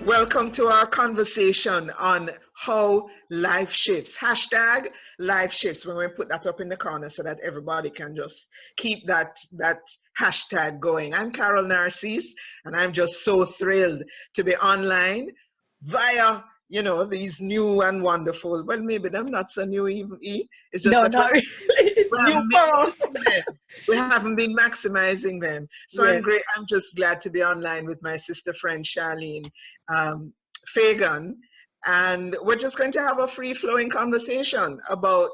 Welcome to our conversation on how life shifts. Hashtag life shifts. When we put that up in the corner so that everybody can just keep that hashtag going. I'm Carol Narcisse, and I'm just so thrilled to be online via, these new and wonderful. Well, maybe them not so new even. It's just No, that not really. It's we new haven't been for us. using them. We haven't been maximizing them. So Yes. I'm just glad to be online with my sister friend Charlene Fagan, and we're just going to have a free-flowing conversation about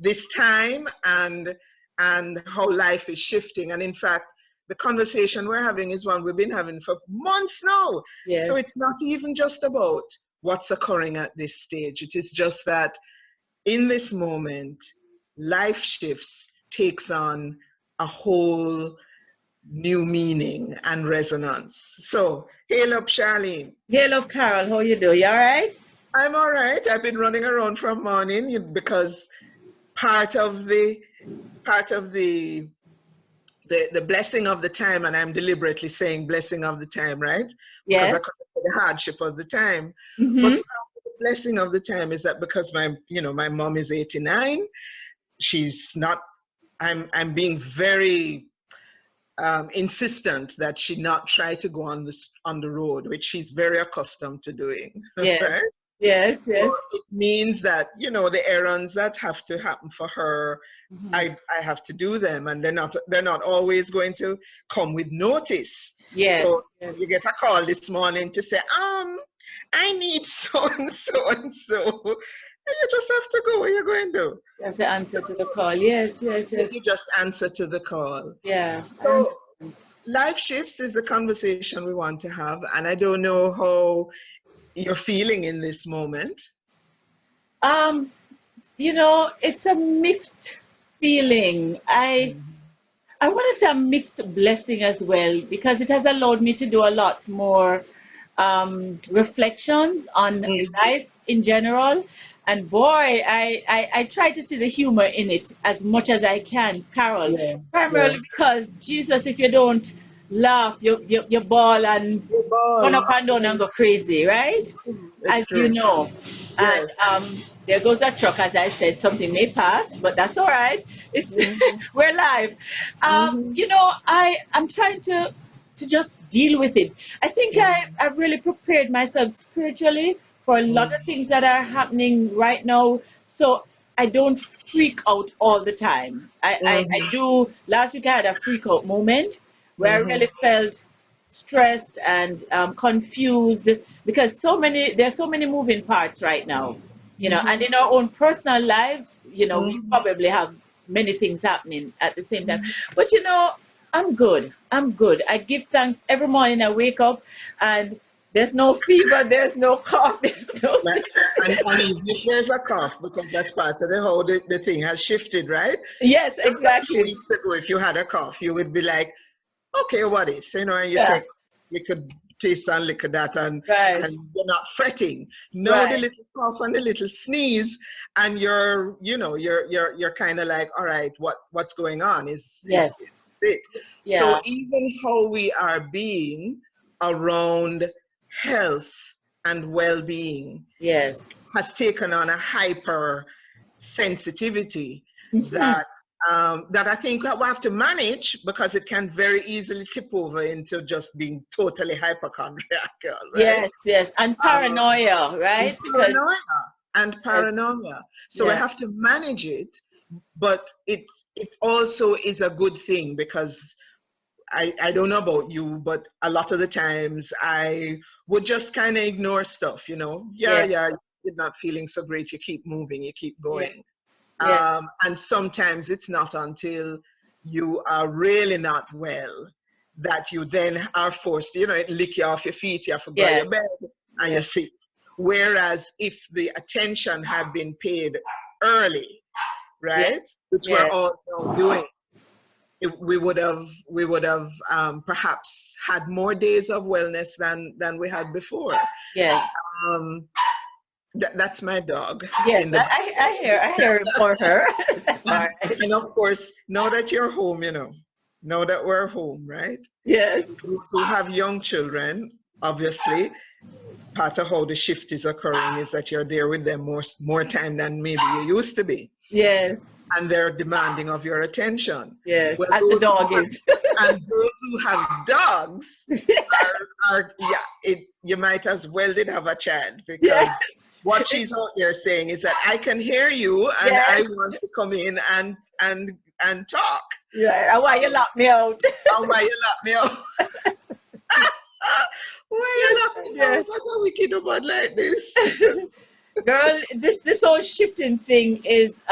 this time and how life is shifting. And in fact, the conversation we're having is one we've been having for months now. Yes. So it's not even just about what's occurring at this stage. It is just that in this moment, life shifts takes on a whole new meaning and resonance. So, hail up, Charlene. Hail up, Carol. How you do? You all right? I'm all right. I've been running around from morning because part of the blessing of the time, and I'm deliberately saying blessing of the time, right? Because Yes. I could the hardship of the time. Mm-hmm. But the blessing of the time is that because my mom is 89, she's not. I'm being very insistent that she not try to go on the road, which she's very accustomed to doing. Yes. Right? Yes. Yes. So it means that the errands that have to happen for her, Mm-hmm. I have to do them, and they're not always going to come with notice. Yes. So Yes. you get a call this morning to say, I need so and so and so, and you just have to go. What are you going to do? You have to answer to the call. Yes. Yes. Yes. You just answer to the call. Yeah. So life shifts is the conversation we want to have, and I don't know how you're feeling in this moment. It's a mixed feeling. I want to say a mixed blessing as well, because it has allowed me to do a lot more reflections on life in general. And boy, I try to see the humor in it as much as I can, Carol. Yeah, Primarily because Jesus, if you don't laugh, you ball and good run boy. up and down and go crazy, right? It's As you true. know. Yes. And there goes a truck, as I said, something may pass, but that's all right. It's we're live. Mm-hmm. I'm trying to just deal with it. I think I've really prepared myself spiritually for a lot of things that are happening right now, so I don't freak out all the time. I do. Last week I had a freak out moment where I really felt stressed and confused, because there's so many moving parts right now, and in our own personal lives, we probably have many things happening at the same time. But I'm good. I'm good. I give thanks every morning. I wake up and there's no fever, there's no cough, there's no And even if there's a cough, because that's part of the thing has shifted, right? Yes, Just a few exactly. weeks ago, if you had a cough, you would be like, okay, what is? And you Yeah. take liquor taste and liquor that, and Right. you're not fretting. Now the Right. little cough and the little sneeze, and you're kind of like, all right, what's going on? Is Yes. it? Yeah. So even how we are being around health and well-being Yes. has taken on a hyper sensitivity Mhm. that I think we have to manage, because it can very easily tip over into just being totally hypochondriacal, right? Yes, and paranoia, right? Because Paranoia. So we yeah, have to manage it, but it also is a good thing, because I don't know about you, but a lot of the times I would just kind of ignore stuff, yeah, you're not feeling so great, you keep moving, you keep yeah, going. yeah, And sometimes it's not until you are really not well that you then are forced, it lick you off your feet, you have to go to your yes, bed, and you're yes, sick. Whereas if the attention had been paid early, yes, right, which we're yes, all now doing, we would have perhaps had more days of wellness than we had before. yes, Um, that's my dog yes. in the I hear it for her. That's all right. and of course, now that you're home, now that we're home, right? Yes, Those who have young children, obviously, part of how the shift is occurring is that you're there with them more time than maybe you used to be. Yes. And they're demanding of your attention. Yes. Well, As the dog is. and those who have dogs you might as well did have a child, because Yes. what she's out there saying is that I can hear you and Yes. I want to come in and talk. Yeah. Why you lock me out? And why you lock me out? Why you lock me out? What a wicked woman like this? Girl, this whole shifting thing is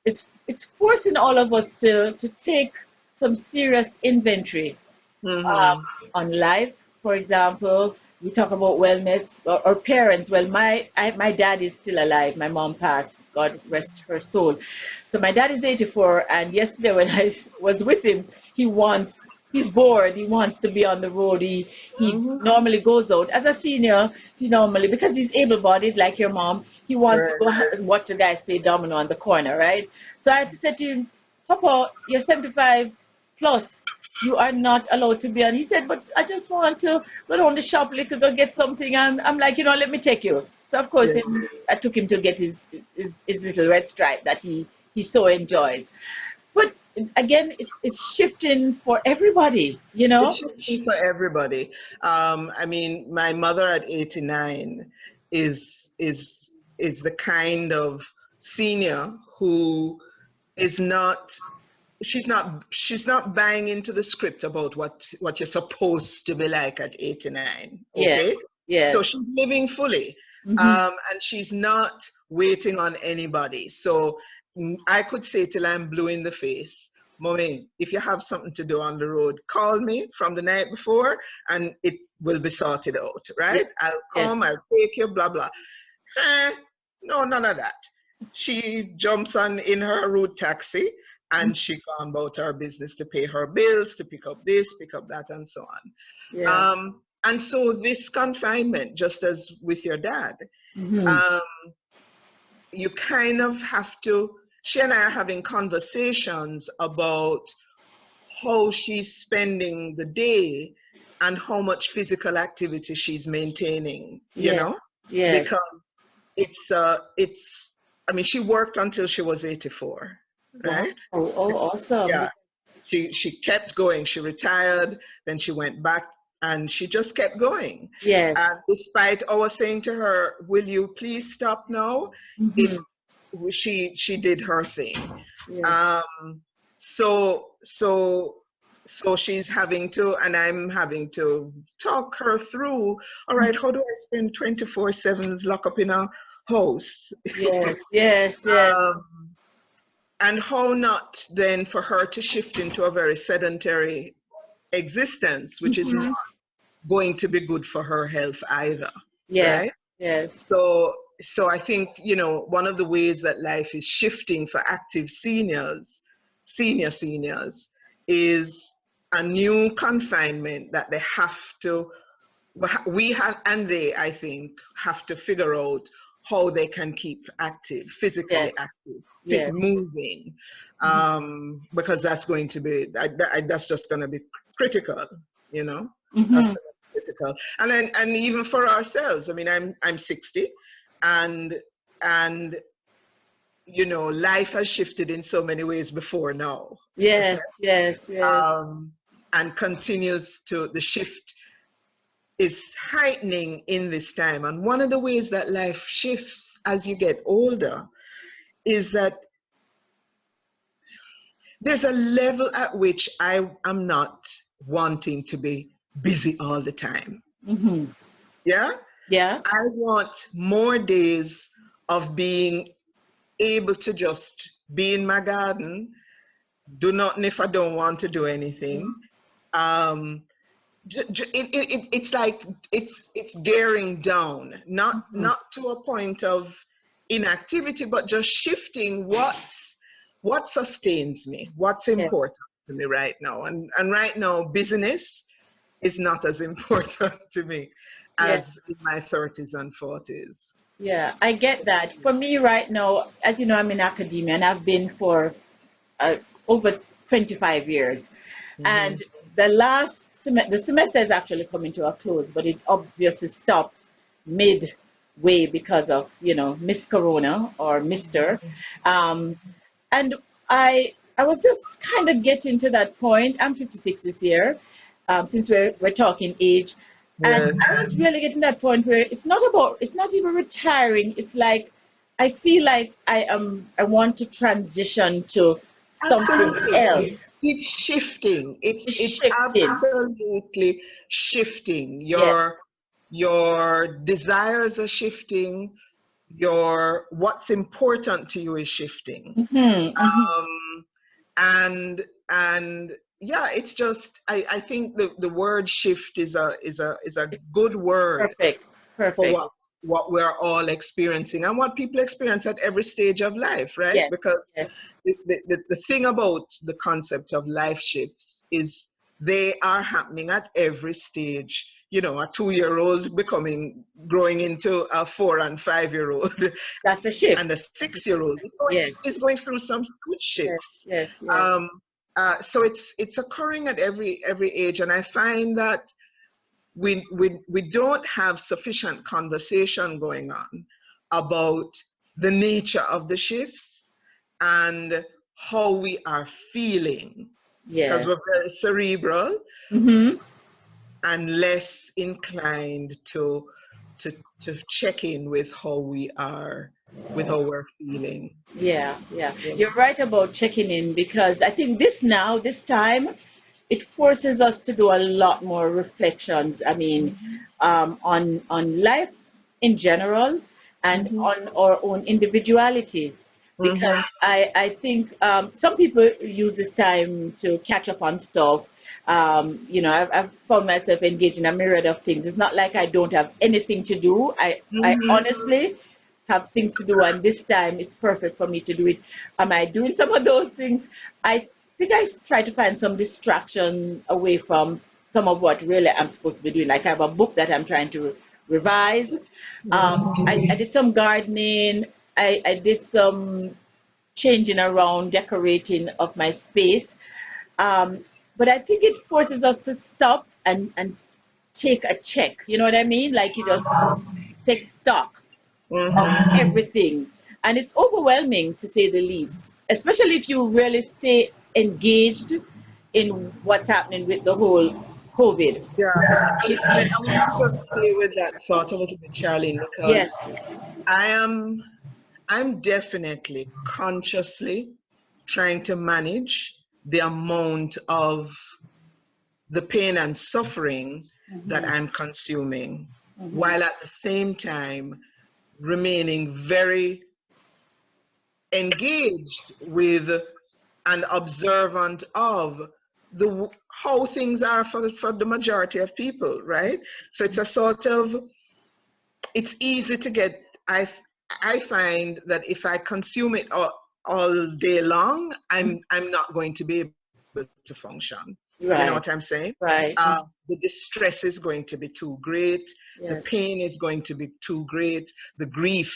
it's forcing all of us to take some serious inventory on life. For example, we talk about wellness or parents. Well, my dad is still alive. My mom passed. God rest her soul. So my dad is 84, and yesterday when I was with him, he's bored. He wants to be on the road. He normally goes out as a senior. He normally, because he's able-bodied like your mom, he wants to go watch the guys play domino on the corner, right? So I had to say to him, Papa, you're 75 plus. You are not allowed to be on. He said, but I just want to go down the shop, go get something. And I'm like, let me take you. So of course, I took him to get his little red stripe that he so enjoys. But again, it's shifting for everybody, It's shifting for everybody. I mean, my mother at 89 is the kind of senior who is not. She's not buying into the script about what you're supposed to be like at 89. Okay? Yes. So she's living fully. And she's not waiting on anybody. So I could say till I'm blue in the face, Mommy, if you have something to do on the road, call me from the night before and it will be sorted out, right? I'll come, I'll take you, blah, blah. No, none of that. She jumps in her route taxi and she gone about her business to pay her bills, to pick up this, pick up that, and so on. And so this confinement, just as with your dad, you kind of have to, she and I are having conversations about how she's spending the day and how much physical activity she's maintaining, you know? Because I mean, she worked until she was 84, right? Wow. Oh, awesome. Yeah. She kept going. She retired, then she went back, and she just kept going. Yes. And despite our saying to her, will you please stop now? She did her thing. Yes. So she's having to, and I'm having to talk her through, all right, how do I spend 24/7s locked up in a house? Yes. And how not then for her to shift into a very sedentary existence, which is not going to be good for her health either. Right? Yes. So I think, one of the ways that life is shifting for active seniors, seniors, is a new confinement that they have to, I think, have to figure out how they can keep active, physically active, moving, because that's going to be, that's just going to be critical, That's going to be critical. And even for ourselves, I mean, I'm 60, and life has shifted in so many ways before now. Yes. And continues to, the shift is heightening in this time. And one of the ways that life shifts as you get older is that there's a level at which I am not wanting to be busy all the time. Yeah? I want more days of being able to just be in my garden, do nothing if I don't want to do anything. It's like it's gearing down, not to a point of inactivity, but just shifting what sustains me, what's important to me right now. And right now, business is not as important to me as in my 30s and 40s. Yeah, I get that. For me right now, as you know, I'm in academia and I've been for over 25 years. And the last the semester is actually coming to a close, but it obviously stopped midway because of, Miss Corona or Mr. Um, and I was just kind of getting to that point. I'm 56 this year, since we're talking age, and Yes. I was really getting to that point where it's not even retiring. It's like I feel like I want to transition to something Absolutely. else. It's shifting. It's It's shifting. absolutely shifting. Yes. Your desires are shifting. Your what's important to you is shifting. Hmm. Hmm. Um, and yeah, it's just I think the word shift is a It's good word perfect. for Perfect. what we're all experiencing and what people experience at every stage of life, right? Yes. Because Yes. the thing about the concept of life shifts is they are happening at every stage. A 2-year-old growing into a 4 and 5-year-old, That's a and a shift. 6-year-old Yes. is going through some good Yes. shifts. Yes. Yes. Um, so it's occurring at every age, and I find that we don't have sufficient conversation going on about the nature of the shifts and how we are feeling, because Yes. we're very cerebral Mm-hmm. and less inclined to check in with how we are, with how we're feeling. Yeah, yeah. Yeah. You're right about checking in because I think this time, it forces us to do a lot more reflections. I mean, Mhm. on life in general and Mhm. on our own individuality. Mhm. Because I think some people use this time to catch up on stuff. I've found myself engaged in a myriad of things. It's not like I don't have anything to do. I Mhm. honestly have things to do, and this time is perfect for me to do it. Am I doing some of those things? I think I try to find some distraction away from some of what really I'm supposed to be doing. Like I have a book that I'm trying to revise. I did some gardening. I did some changing around, decorating of my space. Um, but I think it forces us to stop and take a check. You know what I mean? Like you just take stock of Mhm. everything. And it's overwhelming to say the least, especially if you really stay engaged in what's happening with the whole COVID. Yeah, I want to just stay with that thought a little bit, Charlene, because Yes, I am I'm definitely consciously trying to manage the amount of the pain and suffering that hmm I'm consuming, hmm while at the same time remaining very engaged with and observant of how things are for the majority of people, right? So it's a sort of, it's easy to get, I find that if I consume it all day long, I'm not going to be able to function. You know right, what I'm saying? right. The distress is going to be too great, the Yes, pain is going to be too great, the grief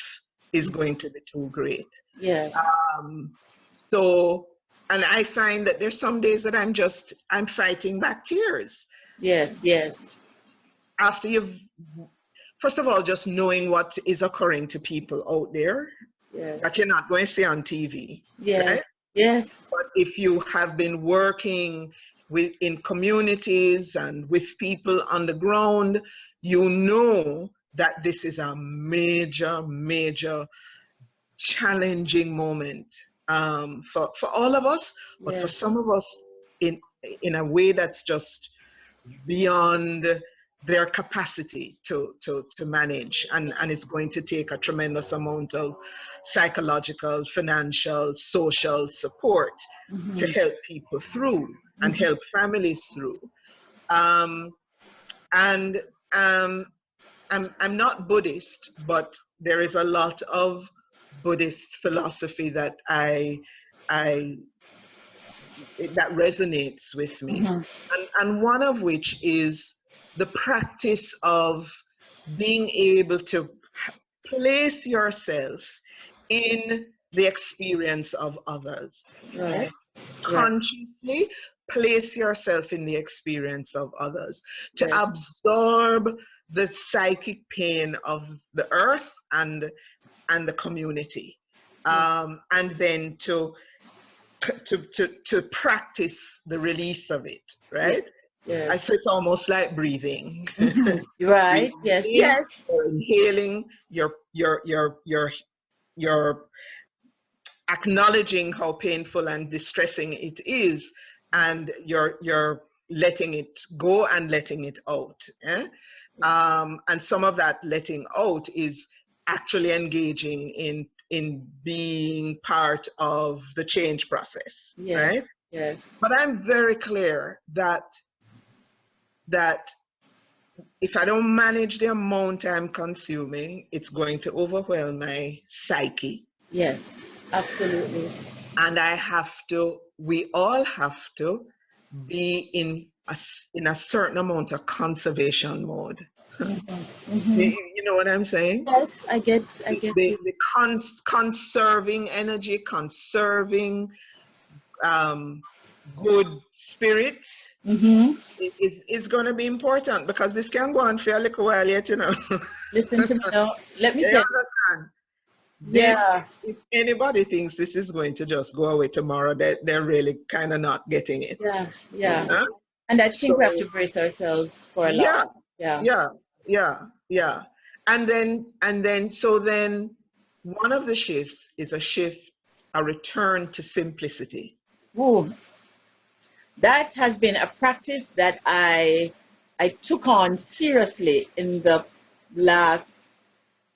is going to be too great. yes, um, so, and I find that there's some days that I'm fighting back tears yes, yes, after you've, first of all, just knowing what is occurring to people out there that yes, you're not going to see on TV, yes, right? yes, But if you have been working in communities and with people on the ground, you know that this is a major, major challenging moment, for all of us, but for yes, some of us in in a way that's just beyond their capacity to manage, and it's going to take a tremendous amount of psychological, financial, social support to hmm help people through and hmm help families through. um, and um, I'm not Buddhist, but there is a lot of Buddhist philosophy I that resonates with me, hmm and one of which is the practice of being able to place yourself in the experience of others, right, right? right, Consciously, place yourself in the experience of others, to Yes. absorb the psychic pain of the earth and the community, and then to practice the release of it, Yes. right? Yes. So it's almost like breathing. Right. Breathing Yes. in, Yes. or inhaling, you're acknowledging how painful and distressing it is, and you're letting it go and letting it out. Eh? And some of that letting out is actually engaging in being part of the change process, Yes. right? Yes. But I'm very clear that if I don't manage the amount I'm consuming, it's going to overwhelm my psyche. Yes. Absolutely. And we all have to be in a certain amount of conservation mode. You know what I'm saying? Yes, I get you. The conserving energy, conserving good spirit is going to be important, because this can go on for a little while yet, you know. Listen to me now. Let me You tell you. understand? This, Yeah. if anybody thinks this is going to just go away tomorrow, they're really kind of not getting it. Yeah. Yeah. Huh? And I So think we have to brace ourselves for a lot. yeah, Yeah. yeah, yeah. And then one of the shifts is a return to simplicity. Ooh, that has been a practice that I took on seriously in the last,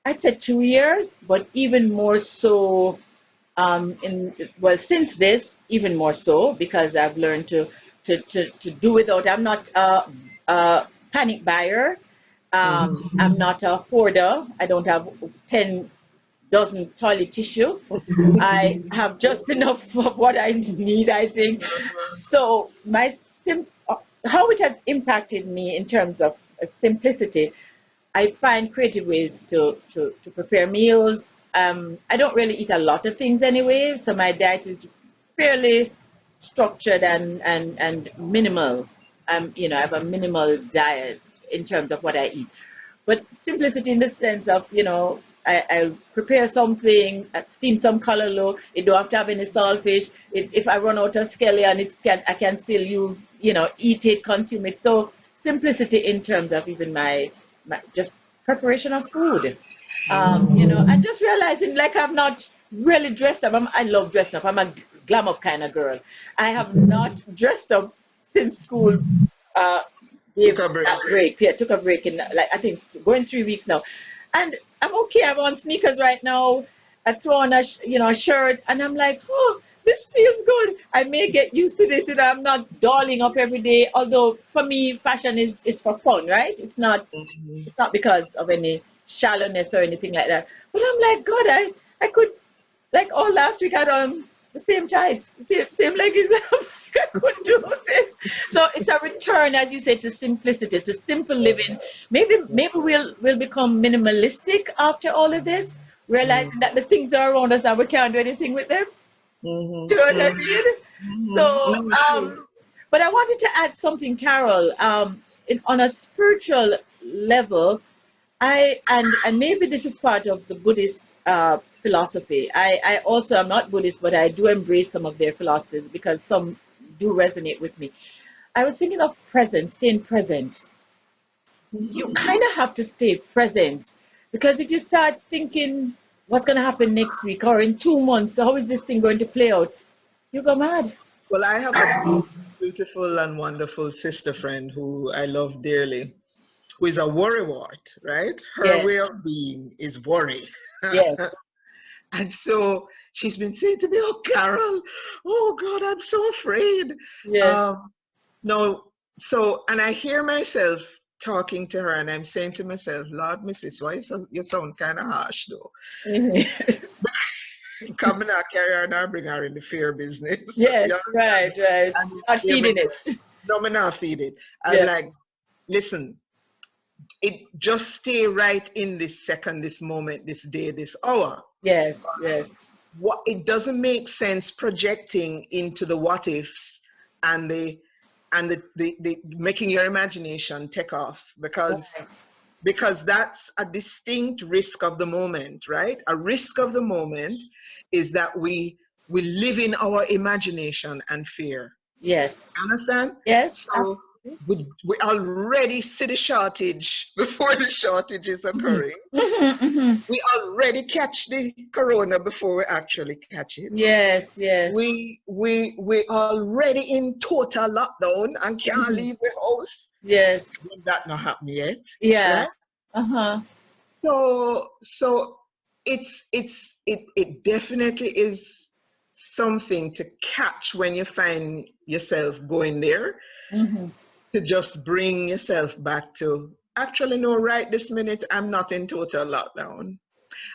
I'd say, 2 years, but even more so since this, even more so, because I've learned to do without. I'm not a panic buyer. I'm not a hoarder. I don't have 10 dozen toilet tissue. I have just enough of what I need, I think. So how it has impacted me in terms of simplicity, I find creative ways to prepare meals. I don't really eat a lot of things anyway, so my diet is fairly structured and minimal. I have a minimal diet in terms of what I eat. But simplicity in the sense of, I prepare something, steam some callaloo. It don't have to have any saltfish. If I run out of scallion, I can still use, eat it, consume it. So simplicity in terms of even my just preparation of food. And just realizing, like, I'm not really dressed up. I love dressing up. I'm a glam up kind of girl. I have not dressed up since school uh, Took gave a break. that break. Yeah, took a break in, like, I think going 3 weeks now, and I'm okay. I'm on sneakers right now. I throw on a shirt, and I'm like, oh, this feels good. I may get used to this. I'm not dolling up every day. Although for me, fashion is for fun, right? It's not because of any shallowness or anything like that. But I'm like, God, I could, like, all last week I had on the same tights, same leggings. I could do this. So it's a return, as you said, to simplicity, to simple living. Maybe we'll become minimalistic after all of this, realizing that the things are around us and we can't do anything with them. You know what I mean? So, No, but I wanted to add something, Carol. On a spiritual level, and maybe this is part of the Buddhist philosophy. I also am not Buddhist, but I do embrace some of their philosophies because some do resonate with me. I was thinking of staying present. You kind of have to stay present, because if you start thinking what's going to happen next week or in 2 months, how is this thing going to play out, you go mad. Well, I have a beautiful and wonderful sister friend who I love dearly, who is a worrywart, right? Her Yes, way of being is worry. yes, And so she's been saying to me, oh, Carol, oh, God, I'm so afraid. yes. Um, no, and I hear myself talking to her, and I'm saying to myself, Lord, Mrs., why you sound kind of harsh, though? Come and carry her and I bring her in the fear business. You Yes, right, understand? right. And Not feeding even, it. no, me not feed it. I'm Yeah. like, listen, just stay right in this second, this moment, this day, this hour. Yes, yes. It doesn't make sense projecting into the what ifs and the making your imagination take off, Right. because that's a distinct risk of the moment, right? A risk of the moment is that we live in our imagination and fear. Yes. Understand? Yes. So Absolutely. we already see the shortage before the shortage is Hmm. occurring. Hmm. Hmm. We already catch the corona before we actually catch it. Yes. Yes. We already in total lockdown and can't Hmm. leave the house. Yes. That not happened yet, Yeah. right? Uh-huh. So it definitely is something to catch when you find yourself going there, Hmm. to just bring yourself back to, actually no, right this minute I'm not in total lockdown,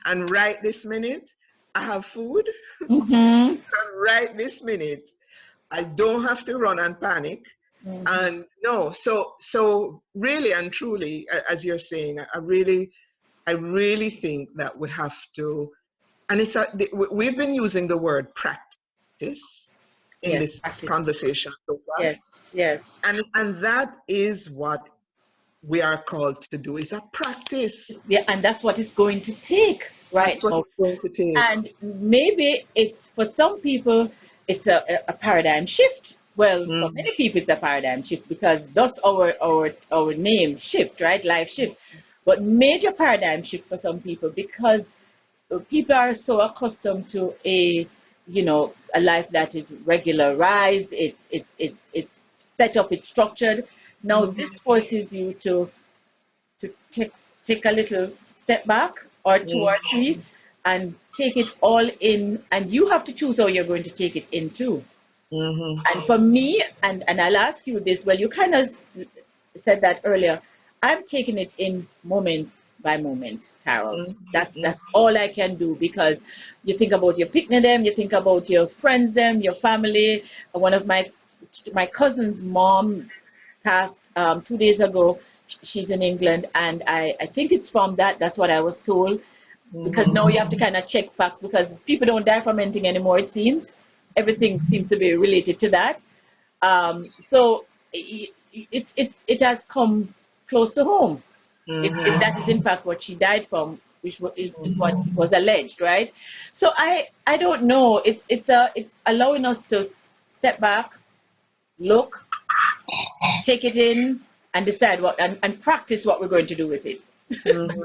and right this minute I have food, Hmm. and right this minute I don't have to run and panic. Hmm. And no, so really and truly, as you're saying, I really think that we have to, and we've been using the word practice in Yes. this Practice. conversation so far, Yes. Yes. and that is what we are called to do, is a practice. Yeah, and that's what it's going to take right That's what now. it's going to take. And maybe it's for some people, it's a paradigm shift. Well, for Mm, many people, it's a paradigm shift because that's our name shift, right? Life shift. But major paradigm shift for some people because people are so accustomed to a life that is regularized. It's set up. It's structured. Now mhm, this forces you to take a little step back or two or mhm, three and take it all in, and you have to choose how you're going to take it in too. mhm, And for me, and I'll ask you this, well, you kind of said that earlier. I'm taking it in moment by moment, Carol. mhm, mhm, That's all I can do because you think about your picnic them, you think about your friends them, your family. One of my cousin's mom passed 2 days ago. She's in England, and I think it's from that. That's what I was told. Because mhm. now you have to kind of check facts because people don't die from anything anymore. It seems everything seems to be related to that. So it has come close to home. If Mhm. that is in fact what she died from, which is what was alleged, right? So I don't know. It's allowing us to step back, look, take it in, and decide and practice what we're going to do with it. Mhm.